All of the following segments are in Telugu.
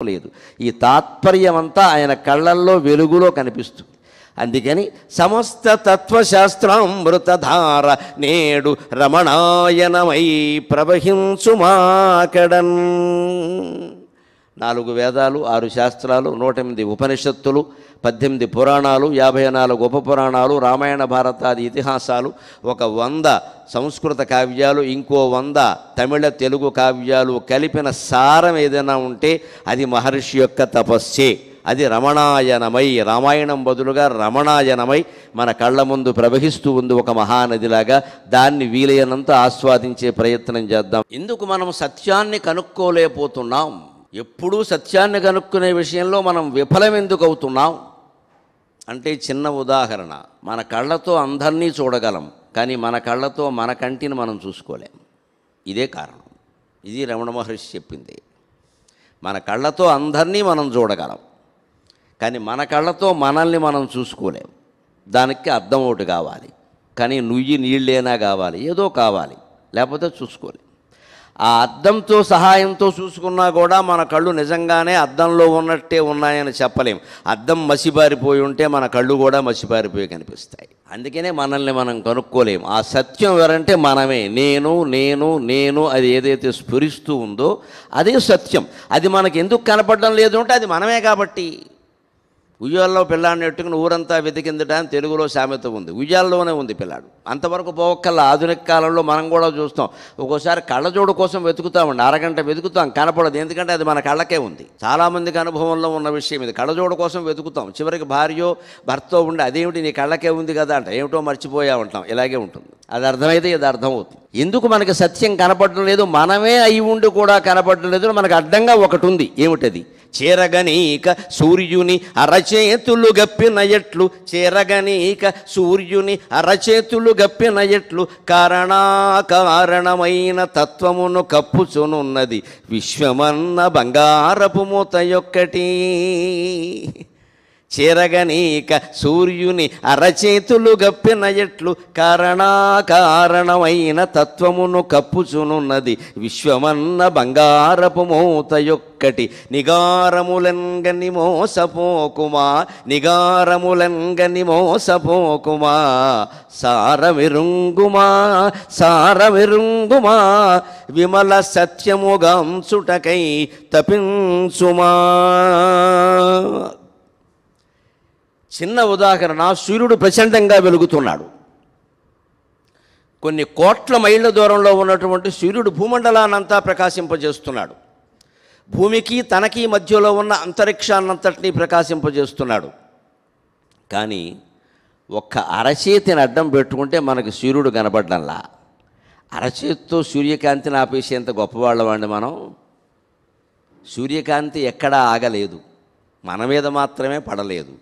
లేదు. ఈ తాత్పర్యమంతా ఆయన కళ్ళల్లో వెలుగులో కనిపిస్తుంది. అందుకని సమస్త తత్వశాస్త్రామృతధార నేడు రమణాయనమై ప్రవహించుమాకడన్. 4 వేదాలు, 6 శాస్త్రాలు, 108 ఉపనిషత్తులు, 18 పురాణాలు, 54 ఉపపురాణాలు, రామాయణ భారతాది ఇతిహాసాలు, ఒక 100 సంస్కృత కావ్యాలు, ఇంకో 100 తమిళ తెలుగు కావ్యాలు కలిపిన సారం ఏదైనా ఉంటే అది మహర్షి యొక్క తపస్సే. అది రమణాయనమై, రామాయణం బదులుగా రమణాయనమై మన కళ్ళ ముందు ప్రవహిస్తూ ఉంది ఒక మహానదిలాగా. దాన్ని వీలైనంత ఆస్వాదించే ప్రయత్నం చేద్దాం. ఎందుకు మనం సత్యాన్ని కనుక్కోలేకపోతున్నాం? ఎప్పుడూ సత్యాన్ని కనుక్కునే విషయంలో మనం విఫలం ఎందుకు అవుతున్నాం అంటే, చిన్న ఉదాహరణ. మన కళ్ళతో అందరినీ చూడగలం, కానీ మన కళ్ళతో మన కంటిని మనం చూసుకోలేం. ఇదే కారణం. ఇది రమణ మహర్షి చెప్పింది. మన కళ్ళతో అందరినీ మనం చూడగలం, కానీ మన కళ్ళతో మనల్ని మనం చూసుకోలేం. దానికి అర్థం ఒకటి కావాలి, కానీ నీళ్ళైనా కావాలి, ఏదో కావాలి, లేకపోతే చూసుకోలేం. ఆ అద్దంతో సహాయంతో చూసుకున్నా కూడా మన కళ్ళు నిజంగానే అద్దంలో ఉన్నట్టే ఉన్నాయని చెప్పలేం. అద్దం మసిబారిపోయి ఉంటే మన కళ్ళు కూడా మసిబారిపోయి కనిపిస్తాయి. అందుకనే మనల్ని మనం కనుక్కోలేం. ఆ సత్యం ఎవరంటే మనమే. నేను నేను నేను అది ఏదైతే స్ఫురిస్తూ ఉందో అదే సత్యం. అది మనకు ఎందుకు కనపడడం లేదు అంటే అది మనమే కాబట్టి. ఉయ్యాల్లో పిల్లాడిని ఎట్టుకుని ఊరంతా వెతికిందట అని తెలుగులో సామెత ఉంది. ఉయ్యాల్లోనే ఉంది పిల్లాడు. అంతవరకు పోవక్కల్లా ఆధునిక కాలంలో మనం కూడా చూస్తాం. ఒక్కోసారి కళ్ళజోడు కోసం వెతుకుతామండి, అరగంట వెతుకుతాం, కనపడదు. ఎందుకంటే అది మన కళ్ళకే ఉంది. చాలామందికి అనుభవంలో ఉన్న విషయం ఇది. కళ్ళజోడు కోసం వెతుకుతాం, చివరికి భార్యో భర్తో ఉండి అదేమిటి నీ కళ్ళకే ఉంది కదా అంట, ఏమిటో మర్చిపోయా ఉంటాం. ఇలాగే ఉంటుంది. అది అర్థమైతే ఇది అర్థమవుతుంది. ఎందుకు మనకి సత్యం కనపడడం లేదు? మనమే అయి ఉండి కూడా కనపడడం లేదు. మనకు అడ్డంగా ఒకటి ఉంది. ఏమిటది? చేరగనీక సూర్యుని అరచేతులు గప్పిన ఎట్లు, చేరగనీక సూర్యుని అరచేతులు గప్పిన ఎట్లు, కారణమైన తత్వమును కప్పుచునున్నది విశ్వమన్న బంగారపు మూత యొక్కటి. చేరగనీక సూర్యుని అరచేతులు గప్పిన ఎట్లు, కారణమైన తత్వమును కప్పుచునున్నది విశ్వమన్న బంగారపు మూత యొక్కటి. నిగారములంగని మోసపోకుమా, నిగారములంగని మోసపోకుమా, సారమిరుంగుమా సారమిరుంగుమా, విమల సత్యముగాంచుటకై తపించుమా. చిన్న ఉదాహరణ. సూర్యుడు ప్రచండంగా వెలుగుతున్నాడు. కొన్ని కోట్ల మైళ్ళ దూరంలో ఉన్నటువంటి సూర్యుడు భూమండలాన్నంతా ప్రకాశింపజేస్తున్నాడు. భూమికి తనకి మధ్యలో ఉన్న అంతరిక్షాన్నంతటినీ ప్రకాశింపజేస్తున్నాడు. కానీ ఒక్క అరచేతిని అడ్డం పెట్టుకుంటే మనకు సూర్యుడు కనపడ్డంలా. అరచేతితో సూర్యకాంతిని ఆపేసేంత గొప్పవాళ్ళమండి మనం. సూర్యకాంతి ఎక్కడా ఆగలేదు, మన మీద మాత్రమే పడలేదు.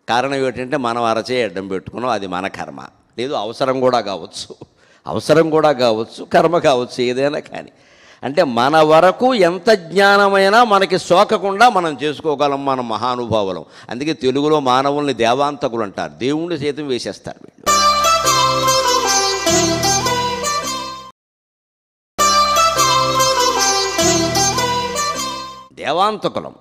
కారణం ఏమిటంటే మనం అరచేయి అడ్డం పెట్టుకున్నాం. అది మన కర్మ. లేదు, అవసరం కూడా కావచ్చు, కర్మ కావచ్చు, ఏదైనా కానీ. అంటే మన వరకు ఎంత జ్ఞానమైనా మనకి సోకకుండా మనం చేసుకోగలం. మనం మహానుభావులం. అందుకే తెలుగులో మానవుల్ని దేవాంతకులు అంటారు. దేవుణ్ణి సైతం వేసేస్తారు వీళ్ళు. దేవాంతకులం.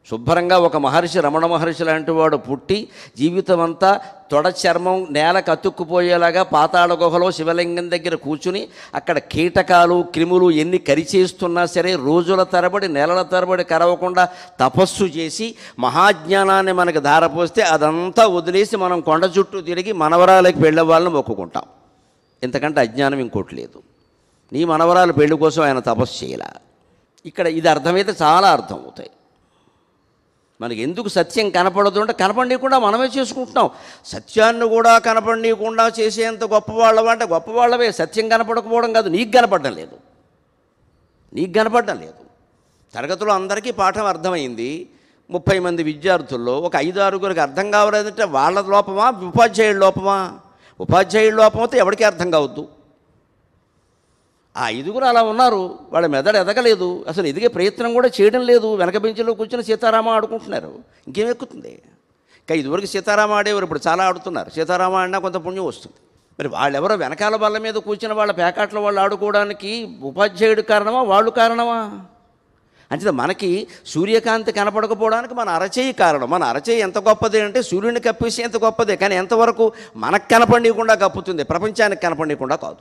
శుభ్రంగా ఒక మహర్షి, రమణ మహర్షి లాంటి వాడు పుట్టి జీవితం అంతా తొడ చర్మం నేలకు అతుక్కుపోయేలాగా పాతాళ గుహలో శివలింగం దగ్గర కూర్చుని అక్కడ కీటకాలు క్రిములు ఎన్ని కరిచేస్తున్నా సరే రోజుల తరబడి నెలల తరబడి కరవకుండా తపస్సు చేసి మహాజ్ఞానాన్ని మనకు ధారపోస్తే అదంతా వదిలేసి మనం కొండ చుట్టూ తిరిగి మనవరాలకి పెళ్ళే వాళ్ళని మొక్కుకుంటాం. ఇంతకంటే అజ్ఞానం ఇంకోటి లేదు. నీ మనవరాలు పెళ్లి కోసం ఆయన తపస్సు చేయాల. ఇక్కడ ఇది అర్థమైతే చాలా అర్థం అవుతాయి. మనకి ఎందుకు సత్యం కనపడదు అంటే కనపడనీయకుండా మనమే చేసుకుంటున్నాం. సత్యాన్ని కూడా కనపడనీయకుండా చేసేంత గొప్పవాళ్ళం అంటే గొప్పవాళ్ళవే. సత్యం కనపడకపోవడం కాదు, నీకు కనపడడం లేదు. తరగతిలో అందరికీ పాఠం అర్థమైంది. 30 మంది విద్యార్థుల్లో ఒక 5-6గురికి అర్థం కావలేదంటే వాళ్ళ లోపమా, ఉపాధ్యాయుల లోపమా? ఉపాధ్యాయుల లోపం అయితే ఎవరికీ అర్థం కావద్దు. ఆ 5గురు అలా ఉన్నారు. వాళ్ళ మెదడు ఎదగలేదు, అసలు ఎదిగే ప్రయత్నం కూడా చేయడం లేదు. వెనక బెంచ్లో కూర్చొని సీతారామ ఆడుకుంటున్నారు. ఇంకేం ఎక్కుతుంది? ఇంకా ఇదివరకు సీతారామ ఆడేవారు, ఇప్పుడు చాలా ఆడుతున్నారు. సీతారామ ఆడినా కొంత పుణ్యం వస్తుంది. మరి వాళ్ళెవరో వెనకాల బల్ల మీద కూర్చుని వాళ్ళ పేకాట్ల వాళ్ళు ఆడుకోవడానికి ఉపాధ్యాయుడు కారణమా, వాళ్ళు కారణమా? అంటే మనకి సూర్యకాంతి కనపడకపోవడానికి మన అరచేయి కారణం. మన అరచేయి ఎంత గొప్పది అంటే సూర్యుని కప్పేసి ఎంత గొప్పదే, కానీ ఎంతవరకు మనకు కనపడనీయకుండా కప్పుతుంది, ప్రపంచానికి కనపడనీయకుండా కాదు.